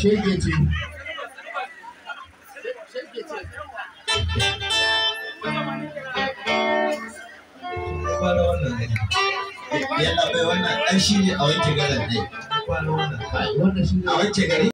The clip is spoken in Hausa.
Shege ce. Yalla bai wannan ɗan shi ne a wanke garin ne. A wanke gari.